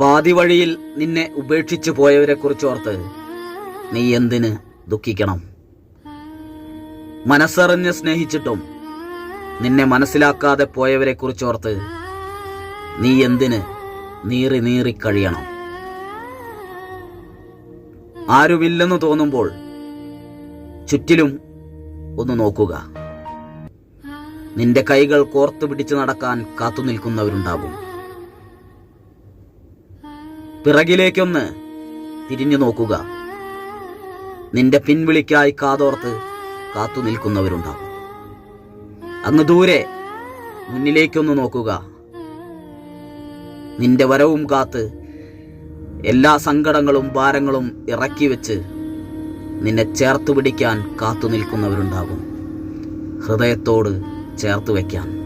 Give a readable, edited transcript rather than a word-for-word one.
പാതി വഴിയിൽ നിന്നെ ഉപേക്ഷിച്ചു പോയവരെ കുറിച്ചോർത്ത് നീ എന്തിന് ദുഃഖിക്കണം? മനസ്സറിഞ്ഞ് സ്നേഹിച്ചിട്ടും നിന്നെ മനസ്സിലാക്കാതെ പോയവരെ കുറിച്ചോർത്ത് നീ എന്തിന് നീറി നീറി കഴിയണം? ആരുമില്ലെന്ന് തോന്നുമ്പോൾ ചുറ്റിലും ഒന്ന് നോക്കുക. നിന്റെ കൈകൾ കോർത്തു പിടിച്ച് നടക്കാൻ കാത്തു നിൽക്കുന്നവരുണ്ടാകും. പിറകിലേക്കൊന്ന് തിരിഞ്ഞു നോക്കുക. നിന്റെ പിൻവിളിക്കായി കാതോർത്ത് കാത്തു നിൽക്കുന്നവരുണ്ടാകും. അങ്ങ് ദൂരെ മുന്നിലേക്കൊന്ന് നോക്കുക. നിന്റെ വരവും കാത്ത് എല്ലാ സങ്കടങ്ങളും ഭാരങ്ങളും ഇറക്കി വെച്ച് നിന്നെ ചേർത്ത് പിടിക്കാൻ കാത്തു നിൽക്കുന്നവരുണ്ടാകും. ഹൃദയത്തോട് ചേർത്ത് വയ്ക്കാൻ.